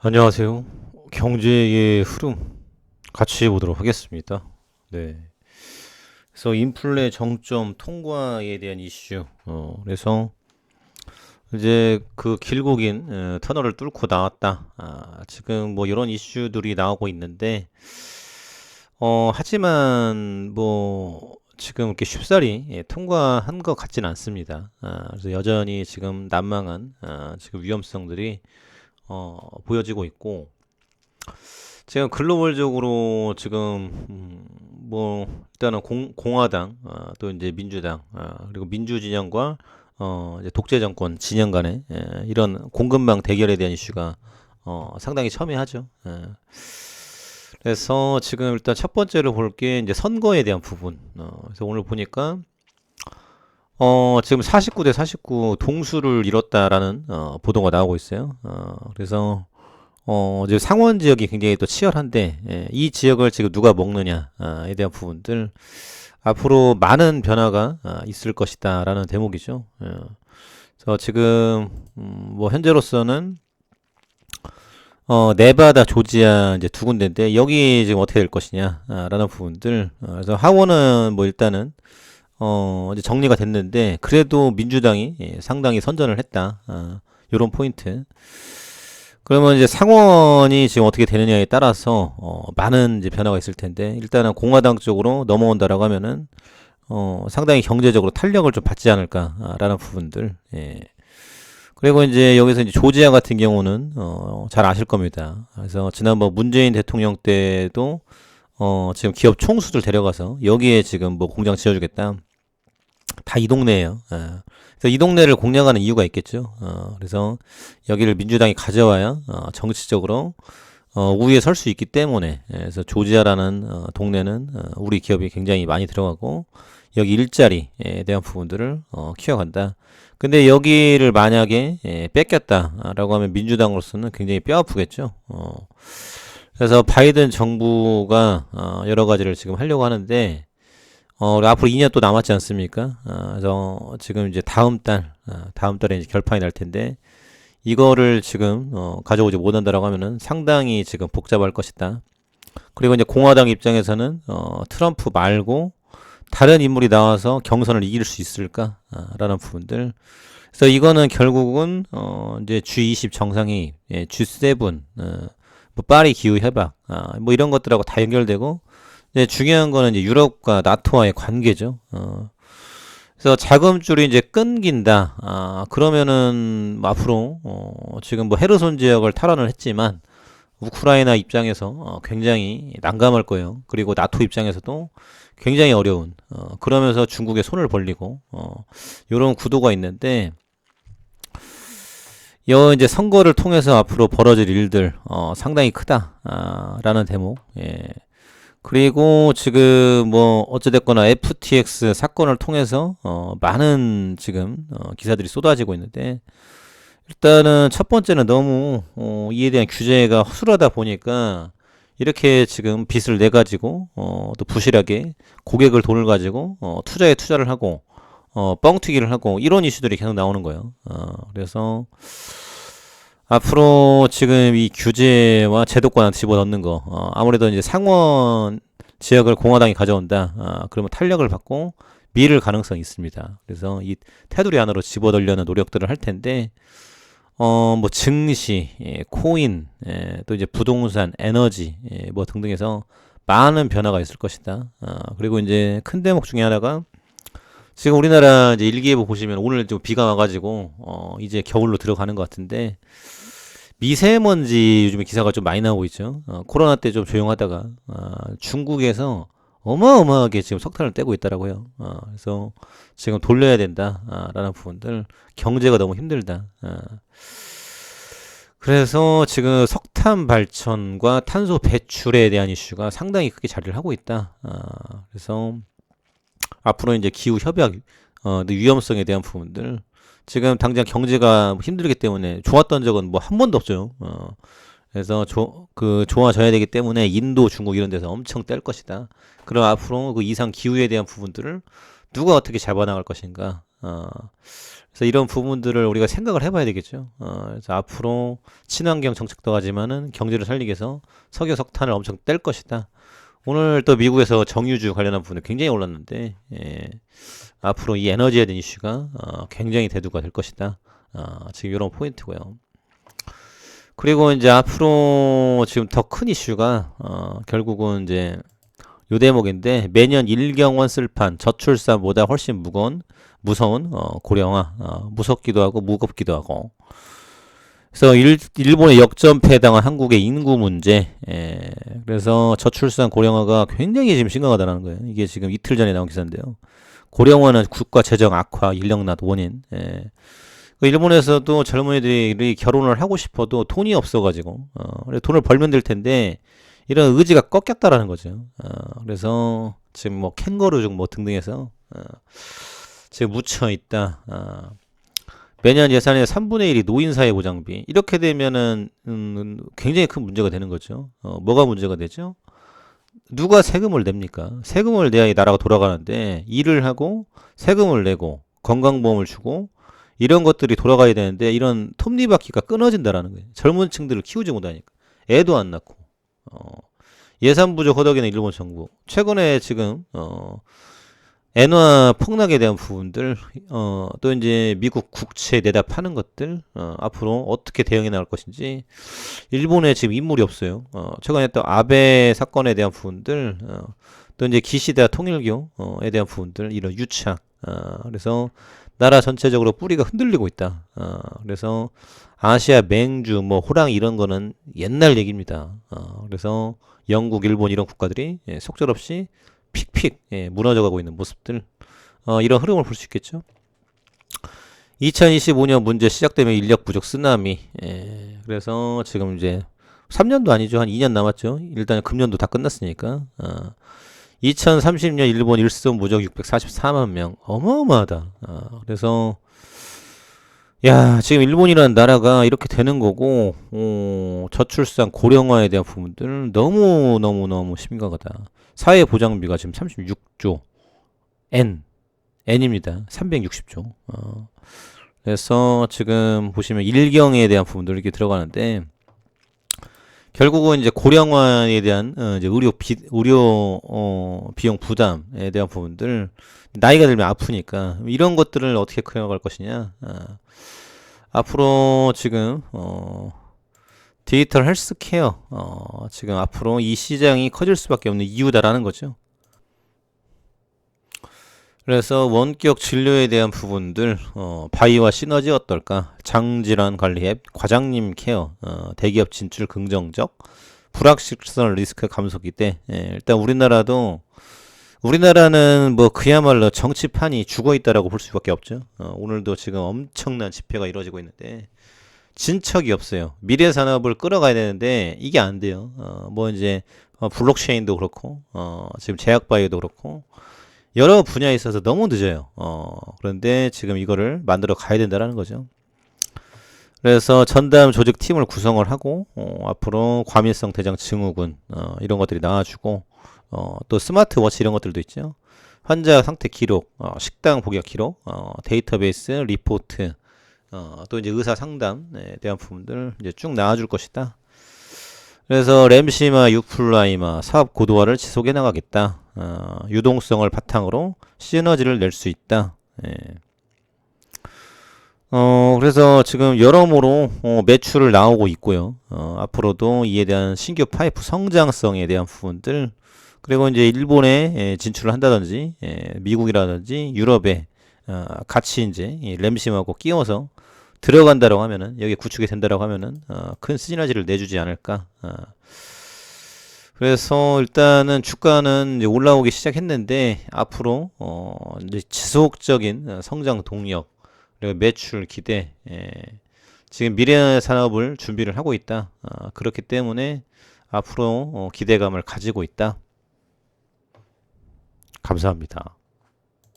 안녕하세요. 경제의 흐름 같이 보도록 하겠습니다. 네. 그래서 인플레 정점 통과에 대한 이슈. 그래서 이제 그 길고 긴 터널을 뚫고 나왔다. 지금 뭐 이런 이슈들이 나오고 있는데, 하지만 뭐 지금 이렇게 쉽사리 통과한 것 같진 않습니다. 그래서 여전히 지금 난망한 지금 위험성들이 보여지고 있고. 지금 글로벌적으로 지금 뭐 일단은 공화당 또 이제 민주당 그리고 민주 진영과 이제 독재 정권 진영 간의 이런 공급망 대결에 대한 이슈가 상당히 첨예하죠. 그래서 지금 일단 첫 번째로 볼 게 이제 선거에 대한 부분. 그래서 오늘 보니까 지금 49대 49 동수를 이뤘다라는 보도가 나오고 있어요. 그래서 이제 상원 지역이 굉장히 또 치열한데, 이 지역을 지금 누가 먹느냐에 대한 부분들, 앞으로 많은 변화가 있을 것이다라는 대목이죠. 그래서 지금, 뭐, 현재로서는, 네바다, 조지아 이제 두 군데인데, 여기 지금 어떻게 될 것이냐라는 부분들, 그래서 하원은 뭐 일단은, 이제 정리가 됐는데, 그래도 민주당이 상당히 선전을 했다. 요런 포인트. 그러면 이제 상원이 지금 어떻게 되느냐에 따라서 많은 이제 변화가 있을 텐데 일단은 공화당 쪽으로 넘어온다라고 하면은 상당히 경제적으로 탄력을 좀 받지 않을까라는 부분들. 예. 그리고 이제 여기서 이제 조지아 같은 경우는 잘 아실 겁니다. 그래서 지난번 문재인 대통령 때도 지금 기업 총수들 데려가서 여기에 지금 뭐 공장 지어주겠다. 다 이 동네예요. 그래서 이 동네를 공략하는 이유가 있겠죠. 그래서 여기를 민주당이 가져와야 정치적으로 우위에 설 수 있기 때문에 그래서 조지아라는 동네는 우리 기업이 굉장히 많이 들어가고 여기 일자리에 대한 부분들을 키워간다. 근데 여기를 만약에 뺏겼다라고 하면 민주당으로서는 굉장히 뼈아프겠죠. 그래서 바이든 정부가 여러 가지를 지금 하려고 하는데 앞으로 2년 또 남았지 않습니까? 그래서 지금 이제 다음 달에 이제 결판이 날 텐데, 이거를 지금, 가져오지 못한다라고 하면은 상당히 지금 복잡할 것이다. 그리고 이제 공화당 입장에서는, 트럼프 말고 다른 인물이 나와서 경선을 이길 수 있을까? 라는 부분들. 그래서 이거는 결국은, 이제 G20 정상회의, G7, 뭐 파리 기후협약, 뭐 이런 것들하고 다 연결되고, 네, 중요한 거는 이제 유럽과 나토와의 관계죠. 그래서 자금줄이 이제 끊긴다. 그러면은 뭐 앞으로 지금 뭐 헤르손 지역을 탈환을 했지만 우크라이나 입장에서 굉장히 난감할 거예요. 그리고 나토 입장에서도 굉장히 어려운. 그러면서 중국에 손을 벌리고 이런 구도가 있는데 여 이제 선거를 통해서 앞으로 벌어질 일들 상당히 크다라는 대목. 예. 그리고 지금 뭐 어찌됐거나 FTX 사건을 통해서 많은 지금 기사들이 쏟아지고 있는데 일단은 첫 번째는 너무 이에 대한 규제가 허술하다 보니까 이렇게 지금 빚을 내 가지고 또 부실하게 고객을 돈을 가지고 투자에 투자를 하고 뻥튀기를 하고 이런 이슈들이 계속 나오는 거예요. 그래서 앞으로 지금 이 규제와 제도권 집어넣는 거, 아무래도 이제 상원 지역을 공화당이 가져온다. 그러면 탄력을 받고 밀을 가능성이 있습니다. 그래서 이 테두리 안으로 집어넣으려는 노력들을 할 텐데, 뭐 증시, 코인, 또 이제 부동산, 에너지, 뭐 등등해서 많은 변화가 있을 것이다. 그리고 이제 큰 대목 중에 하나가 지금 우리나라 이제 일기예보 보시면 오늘 좀 비가 와가지고 이제 겨울로 들어가는 것 같은데 미세먼지 요즘에 기사가 좀 많이 나오고 있죠. 코로나 때 좀 조용하다가 중국에서 어마어마하게 지금 석탄을 떼고 있더라고요. 그래서 지금 돌려야 된다라는 부분들 경제가 너무 힘들다. 그래서 지금 석탄 발전과 탄소 배출에 대한 이슈가 상당히 크게 자리를 하고 있다. 그래서 앞으로 이제 기후 협약 위험성에 대한 부분들 지금 당장 경제가 힘들기 때문에 좋았던 적은 뭐 한 번도 없죠. 그래서 좋아져야 되기 때문에 인도, 중국 이런 데서 엄청 뗄 것이다. 그럼 앞으로 그 이상 기후에 대한 부분들을 누가 어떻게 잡아나갈 것인가. 그래서 이런 부분들을 우리가 생각을 해봐야 되겠죠. 그래서 앞으로 친환경 정책도 하지만은 경제를 살리기 위해서 석유, 석탄을 엄청 뗄 것이다. 오늘 또 미국에서 정유주 관련한 부분이 굉장히 올랐는데, 앞으로 이 에너지에 대한 이슈가 굉장히 대두가 될 것이다. 지금 이런 포인트고요. 그리고 이제 앞으로 지금 더 큰 이슈가 결국은 이제 요 대목인데, 매년 일경원 쓸판 저출산보다 훨씬 무서운 고령화, 무섭기도 하고 무겁기도 하고. 그래서 일본의 역전패에 당한 한국의 인구 문제, 그래서 저출산 고령화가 굉장히 지금 심각하다는 거예요. 이게 지금 이틀 전에 나온 기사인데요. 고령화는 국가 재정 악화, 인력난 원인. 일본에서도 젊은이들이 결혼을 하고 싶어도 돈이 없어가지고, 돈을 벌면 될 텐데, 이런 의지가 꺾였다라는 거죠. 그래서 지금 뭐 캥거루족 뭐 등등해서 지금 묻혀 있다. 매년 예산의 3분의 1이 노인사회보장비. 이렇게 되면은 굉장히 큰 문제가 되는 거죠. 뭐가 문제가 되죠? 누가 세금을 냅니까? 세금을 내야 이 나라가 돌아가는데, 일을 하고 세금을 내고 건강보험을 주고 이런 것들이 돌아가야 되는데, 이런 톱니바퀴가 끊어진다라는 거예요. 젊은 층들을 키우지 못하니까. 애도 안 낳고. 예산 부족 허덕이는 일본 정부. 최근에 지금 엔화 폭락에 대한 부분들, 또 이제 미국 국채 내다 파는 것들, 앞으로 어떻게 대응해 나갈 것인지. 일본에 지금 인물이 없어요. 최근에 또 아베 사건에 대한 부분들, 또 이제 기시다 통일교에 대한 부분들, 이런 유착. 그래서 나라 전체적으로 뿌리가 흔들리고 있다. 그래서 아시아 맹주, 뭐 호랑이 이런 거는 옛날 얘기입니다. 그래서 영국, 일본 이런 국가들이 속절없이 픽픽 무너져가고 있는 모습들, 이런 흐름을 볼 수 있겠죠. 2025년 문제 시작되면 인력 부족 쓰나미. 그래서 지금 이제 3년도 아니죠. 한 2년 남았죠. 일단 금년도 다 끝났으니까. 2030년 일본 일손 무적 644만 명. 어마어마하다. 그래서 야, 지금 일본이라는 나라가 이렇게 되는 거고, 저출산 고령화에 대한 부분들 너무 심각하다. 사회보장비가 지금 36조 N입니다. 360조. 그래서 지금 보시면 일경에 대한 부분들 이렇게 들어가는데, 결국은 이제 고령화에 대한 이제 의료 비용 부담에 대한 부분들, 나이가 들면 아프니까 이런 것들을 어떻게 커나갈 것이냐. 앞으로 지금 디지털 헬스케어, 지금 앞으로 이 시장이 커질 수밖에 없는 이유다라는 거죠. 그래서 원격 진료에 대한 부분들, 바이와 시너지 어떨까? 장질환 관리 앱, 과장님 케어, 대기업 진출 긍정적, 불확실성 리스크 감소 기대. 일단 우리나라는 뭐 그야말로 정치판이 죽어 있다라고 볼 수밖에 없죠. 오늘도 지금 엄청난 집회가 이루어지고 있는데 진척이 없어요. 미래 산업을 끌어가야 되는데 이게 안 돼요. 뭐 이제 블록체인도 그렇고, 지금 제약바이오도 그렇고 여러 분야에 있어서 너무 늦어요. 그런데 지금 이거를 만들어 가야 된다라는 거죠. 그래서 전담 조직팀을 구성을 하고, 앞으로 과민성 대장 증후군, 이런 것들이 나와주고, 또 스마트워치 이런 것들도 있죠. 환자 상태 기록, 식당 복약 기록, 데이터베이스, 리포트, 또 이제 의사 상담에 대한 부분들 이제 쭉 나와줄 것이다. 그래서 램시마, 유플라이마 사업 고도화를 지속해 나가겠다. 유동성을 바탕으로 시너지를 낼 수 있다. 그래서 지금 여러모로 매출을 나오고 있고요. 앞으로도 이에 대한 신규 파이프 성장성에 대한 부분들, 그리고 이제 일본에 진출을 한다든지, 미국이라든지 유럽에 같이 이제 램심하고 끼워서 들어간다라고 하면은, 여기 구축이 된다라고 하면은 큰 시너지를 내주지 않을까. 그래서 일단은 주가는 이제 올라오기 시작했는데, 앞으로 이제 지속적인 성장 동력, 그리고 매출 기대, 지금 미래 산업을 준비를 하고 있다. 그렇기 때문에 앞으로 기대감을 가지고 있다. 감사합니다.